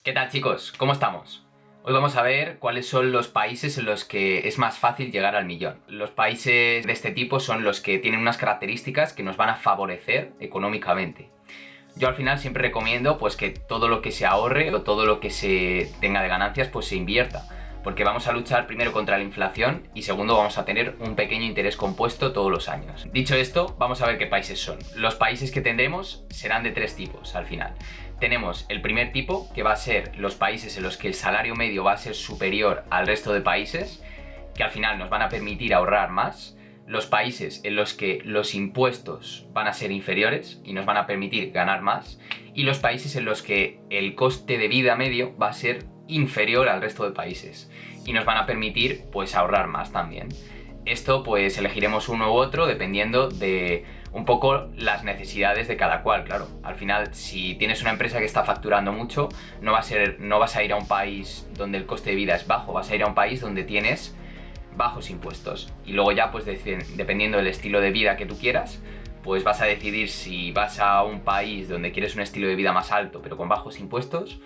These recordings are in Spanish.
¿Qué tal, chicos? ¿Cómo estamos? Hoy vamos a ver cuáles son los países en los que es más fácil llegar al millón. Los países de este tipo son los que tienen unas características que nos van a favorecer económicamente. Yo al final siempre recomiendo pues que todo lo que se ahorre o todo lo que se tenga de ganancias pues se invierta, porque vamos a luchar primero contra la inflación y segundo vamos a tener un pequeño interés compuesto todos los años. Dicho esto, vamos a ver qué países son. Los países que tendremos serán de tres tipos al final. Tenemos el primer tipo, que va a ser los países en los que el salario medio va a ser superior al resto de países, que al final nos van a permitir ahorrar más. Los países en los que los impuestos van a ser inferiores y nos van a permitir ganar más. Y los países en los que el coste de vida medio va a ser inferior al resto de países y nos van a permitir pues ahorrar más también. Esto pues elegiremos uno u otro dependiendo de un poco las necesidades de cada cual, claro. Al final, si tienes una empresa que está facturando mucho, no vas a ir a un país donde el coste de vida es bajo, vas a ir a un país donde tienes bajos impuestos. Y luego ya, pues dependiendo del estilo de vida que tú quieras, pues vas a decidir si vas a un país donde quieres un estilo de vida más alto, pero con bajos impuestos,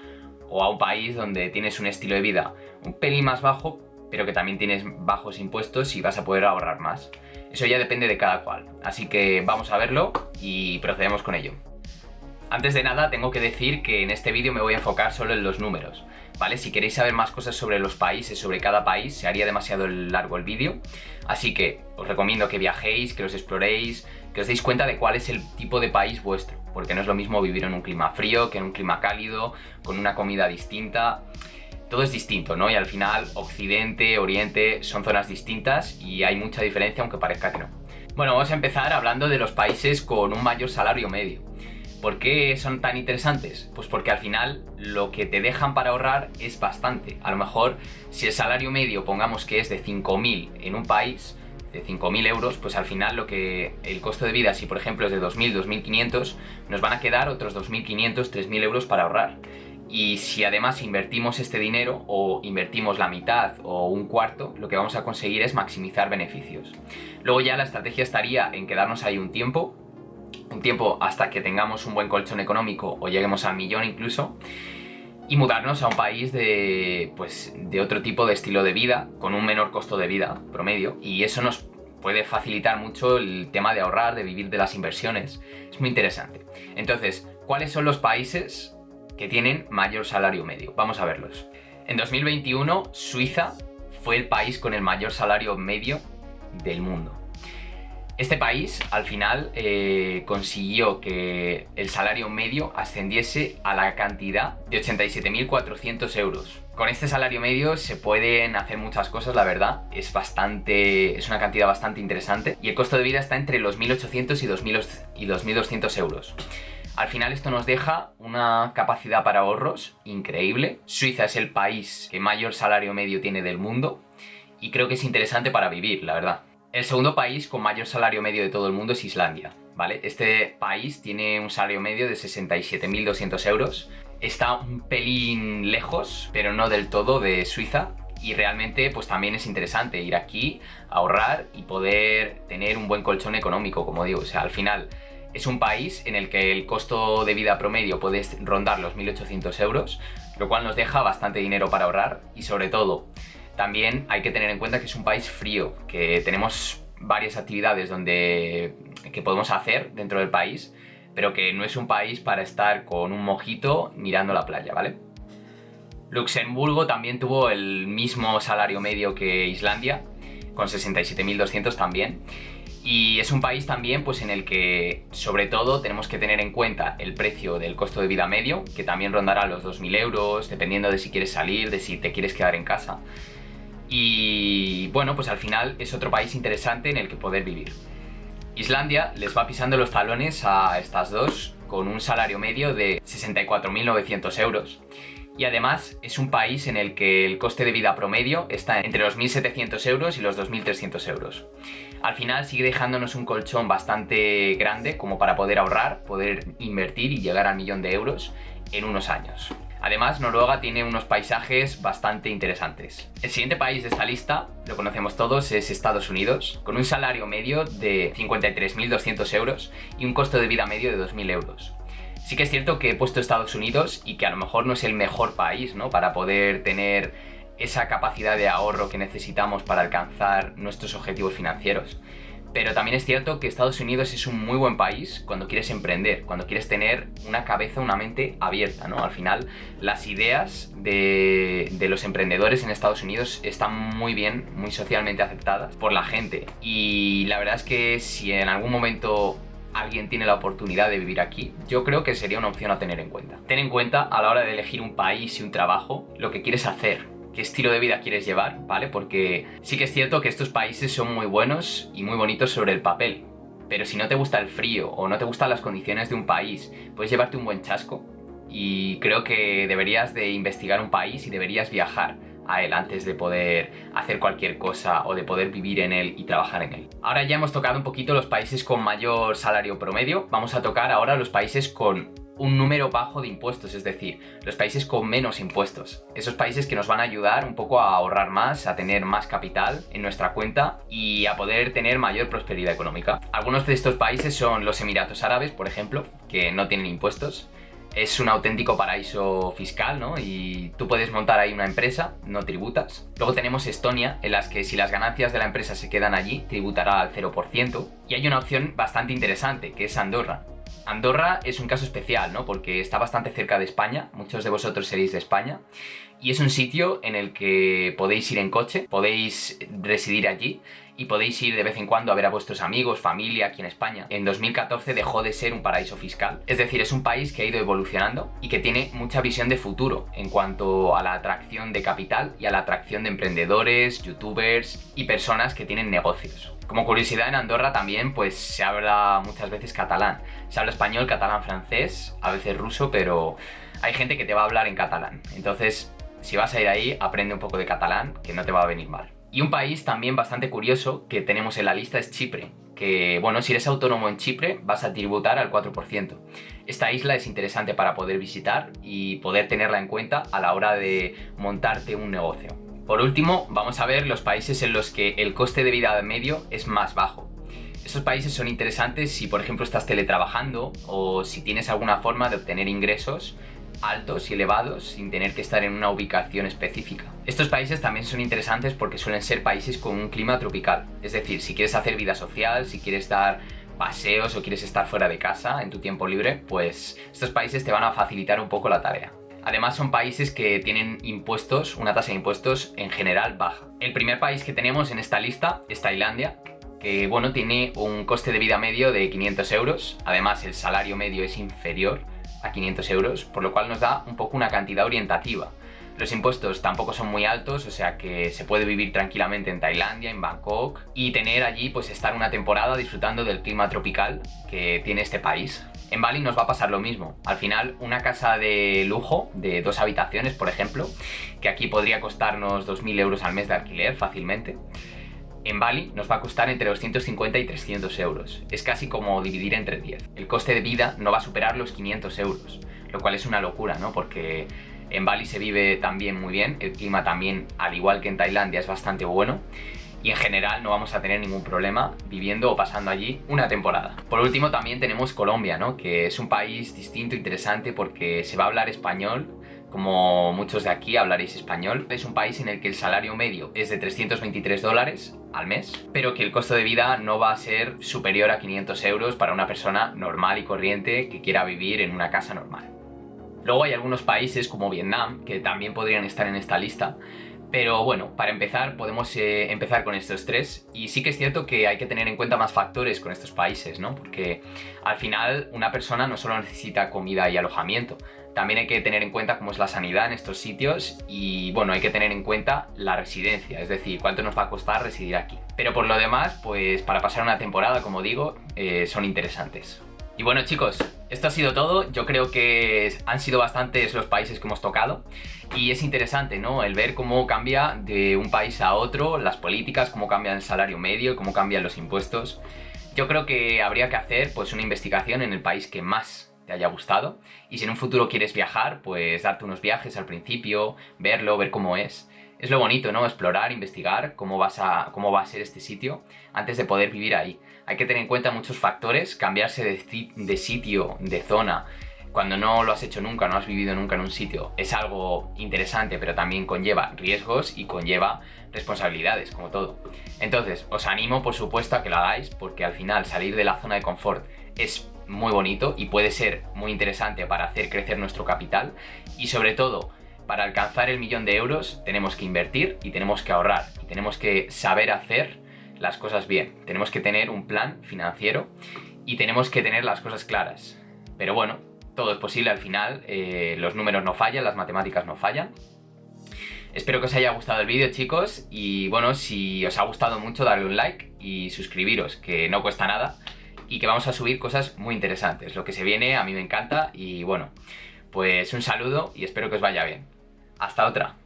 o a un país donde tienes un estilo de vida un pelín más bajo, pero que también tienes bajos impuestos y vas a poder ahorrar más. Eso ya depende de cada cual, así que vamos a verlo y procedemos con ello. Antes de nada tengo que decir que en este vídeo me voy a enfocar solo en los números, ¿vale? Si queréis saber más cosas sobre los países, sobre cada país, se haría demasiado largo el vídeo, así que os recomiendo que viajéis, que los exploréis, que os deis cuenta de cuál es el tipo de país vuestro, porque no es lo mismo vivir en un clima frío que en un clima cálido, con una comida distinta. Todo es distinto, ¿no? Y al final, Occidente, Oriente son zonas distintas y hay mucha diferencia, aunque parezca que no. Bueno, vamos a empezar hablando de los países con un mayor salario medio. ¿Por qué son tan interesantes? Pues porque al final lo que te dejan para ahorrar es bastante. A lo mejor, si el salario medio, pongamos que es de 5.000 en un país, de 5.000 euros, pues al final el costo de vida, si por ejemplo es de 2.000, 2.500, nos van a quedar otros 2.500, 3.000 euros para ahorrar. Y si además invertimos este dinero o invertimos la mitad o un cuarto, lo que vamos a conseguir es maximizar beneficios. Luego ya la estrategia estaría en quedarnos ahí un tiempo hasta que tengamos un buen colchón económico o lleguemos al millón incluso, y mudarnos a un país de otro tipo de estilo de vida, con un menor costo de vida promedio, y eso nos puede facilitar mucho el tema de ahorrar, de vivir de las inversiones. Es muy interesante. Entonces, ¿cuáles son los países que tienen mayor salario medio? Vamos a verlos. En 2021, Suiza fue el país con el mayor salario medio del mundo. Este país, al final, consiguió que el salario medio ascendiese a la cantidad de 87.400 euros. Con este salario medio se pueden hacer muchas cosas, la verdad. Es una cantidad bastante interesante. Y el costo de vida está entre los 1.800 y 2.200 euros. Al final esto nos deja una capacidad para ahorros increíble. Suiza es el país que mayor salario medio tiene del mundo y creo que es interesante para vivir, la verdad. El segundo país con mayor salario medio de todo el mundo es Islandia, ¿vale? Este país tiene un salario medio de 67.200 euros. Está un pelín lejos, pero no del todo, de Suiza. Y realmente pues también es interesante ir aquí, ahorrar y poder tener un buen colchón económico, como digo. O sea, al final es un país en el que el costo de vida promedio puede rondar los 1.800 euros, lo cual nos deja bastante dinero para ahorrar y sobre todo también hay que tener en cuenta que es un país frío, que tenemos varias actividades que podemos hacer dentro del país, pero que no es un país para estar con un mojito mirando la playa, ¿vale? Luxemburgo también tuvo el mismo salario medio que Islandia, con 67.200 también. Y es un país también pues en el que sobre todo tenemos que tener en cuenta el precio del costo de vida medio, que también rondará los 2.000 euros, dependiendo de si quieres salir, de si te quieres quedar en casa. Y bueno, pues al final es otro país interesante en el que poder vivir. Islandia les va pisando los talones a estas dos con un salario medio de 64.900 euros. Y además es un país en el que el coste de vida promedio está entre los 1.700 euros y los 2.300 euros. Al final sigue dejándonos un colchón bastante grande como para poder ahorrar, poder invertir y llegar al millón de euros en unos años. Además, Noruega tiene unos paisajes bastante interesantes. El siguiente país de esta lista, lo conocemos todos, es Estados Unidos, con un salario medio de 53.200 euros y un costo de vida medio de 2.000 euros. Sí que es cierto que he puesto Estados Unidos y que a lo mejor no es el mejor país, ¿no?, para poder tener esa capacidad de ahorro que necesitamos para alcanzar nuestros objetivos financieros. Pero también es cierto que Estados Unidos es un muy buen país cuando quieres emprender, cuando quieres tener una cabeza, una mente abierta, ¿no? Al final, las ideas de los emprendedores en Estados Unidos están muy bien, muy socialmente aceptadas por la gente. Y la verdad es que si en algún momento alguien tiene la oportunidad de vivir aquí, yo creo que sería una opción a tener en cuenta. Ten en cuenta a la hora de elegir un país y un trabajo lo que quieres hacer, qué estilo de vida quieres llevar, ¿vale? Porque sí que es cierto que estos países son muy buenos y muy bonitos sobre el papel, pero si no te gusta el frío o no te gustan las condiciones de un país, puedes llevarte un buen chasco. Y creo que deberías de investigar un país y deberías viajar a él antes de poder hacer cualquier cosa o de poder vivir en él y trabajar en él. Ahora ya hemos tocado un poquito los países con mayor salario promedio, vamos a tocar ahora los países con un número bajo de impuestos, es decir, los países con menos impuestos. Esos países que nos van a ayudar un poco a ahorrar más, a tener más capital en nuestra cuenta y a poder tener mayor prosperidad económica. Algunos de estos países son los Emiratos Árabes, por ejemplo, que no tienen impuestos. Es un auténtico paraíso fiscal, ¿no? Y tú puedes montar ahí una empresa, no tributas. Luego tenemos Estonia, en las que si las ganancias de la empresa se quedan allí, tributará al 0%. Y hay una opción bastante interesante, que es Andorra. Andorra es un caso especial, ¿no? Porque está bastante cerca de España, muchos de vosotros seréis de España, y es un sitio en el que podéis ir en coche, podéis residir allí y podéis ir de vez en cuando a ver a vuestros amigos, familia aquí en España. En 2014 dejó de ser un paraíso fiscal, es decir, es un país que ha ido evolucionando y que tiene mucha visión de futuro en cuanto a la atracción de capital y a la atracción de emprendedores, youtubers y personas que tienen negocios. Como curiosidad, en Andorra también pues se habla muchas veces catalán. Se habla español, catalán, francés, a veces ruso, pero hay gente que te va a hablar en catalán. Entonces, si vas a ir ahí, aprende un poco de catalán, que no te va a venir mal. Y un país también bastante curioso que tenemos en la lista es Chipre, que bueno, si eres autónomo en Chipre vas a tributar al 4%. Esta isla es interesante para poder visitar y poder tenerla en cuenta a la hora de montarte un negocio. Por último, vamos a ver los países en los que el coste de vida medio es más bajo. Estos países son interesantes si, por ejemplo, estás teletrabajando o si tienes alguna forma de obtener ingresos altos y elevados sin tener que estar en una ubicación específica. Estos países también son interesantes porque suelen ser países con un clima tropical. Es decir, si quieres hacer vida social, si quieres dar paseos o quieres estar fuera de casa en tu tiempo libre, pues estos países te van a facilitar un poco la tarea. Además son países que tienen impuestos, una tasa de impuestos en general baja. El primer país que tenemos en esta lista es Tailandia, que bueno, tiene un coste de vida medio de 500 euros. Además el salario medio es inferior a 500 euros, por lo cual nos da un poco una cantidad orientativa. Los impuestos tampoco son muy altos, o sea que se puede vivir tranquilamente en Tailandia, en Bangkok, y tener allí, pues estar una temporada disfrutando del clima tropical que tiene este país. En Bali nos va a pasar lo mismo. Al final, una casa de lujo de 2 habitaciones, por ejemplo, que aquí podría costarnos 2.000 euros al mes de alquiler fácilmente, en Bali nos va a costar entre 250 y 300 euros. Es casi como dividir entre 10. El coste de vida no va a superar los 500 euros, lo cual es una locura, ¿no? Porque en Bali se vive también muy bien, el clima también, al igual que en Tailandia, es bastante bueno. Y en general no vamos a tener ningún problema viviendo o pasando allí una temporada. Por último también tenemos Colombia, ¿no? Que es un país distinto, interesante, porque se va a hablar español. Como muchos de aquí hablaréis español. Es un país en el que el salario medio es de 323 dólares al mes, pero que el costo de vida no va a ser superior a 500 euros para una persona normal y corriente que quiera vivir en una casa normal. Luego hay algunos países como Vietnam que también podrían estar en esta lista, pero bueno, para empezar podemos empezar con estos 3, y sí que es cierto que hay que tener en cuenta más factores con estos países, ¿no? Porque al final una persona no solo necesita comida y alojamiento, también hay que tener en cuenta cómo es la sanidad en estos sitios y bueno, hay que tener en cuenta la residencia, es decir, cuánto nos va a costar residir aquí. Pero por lo demás, pues para pasar una temporada, como digo, son interesantes. Y bueno chicos, esto ha sido todo. Yo creo que han sido bastantes los países que hemos tocado y es interesante, ¿no? El ver cómo cambia de un país a otro las políticas, cómo cambia el salario medio, cómo cambian los impuestos. Yo creo que habría que hacer pues una investigación en el país que más te haya gustado, y si en un futuro quieres viajar, pues darte unos viajes al principio, verlo, ver cómo es. Es lo bonito, ¿no? Explorar, investigar cómo va a ser este sitio antes de poder vivir ahí. Hay que tener en cuenta muchos factores, cambiarse de sitio, de zona, cuando no lo has hecho nunca, no has vivido nunca en un sitio, es algo interesante, pero también conlleva riesgos y conlleva responsabilidades, como todo. Entonces, os animo, por supuesto, a que lo hagáis, porque al final salir de la zona de confort es muy bonito y puede ser muy interesante para hacer crecer nuestro capital, y sobre todo, para alcanzar el 1.000.000 de euros tenemos que invertir y tenemos que ahorrar y tenemos que saber hacer las cosas bien. Tenemos que tener un plan financiero y tenemos que tener las cosas claras. Pero bueno, todo es posible al final, los números no fallan, las matemáticas no fallan. Espero que os haya gustado el vídeo, chicos, y bueno, si os ha gustado mucho, darle un like y suscribiros, que no cuesta nada, y que vamos a subir cosas muy interesantes. Lo que se viene a mí me encanta y bueno, pues un saludo y espero que os vaya bien. Hasta otra.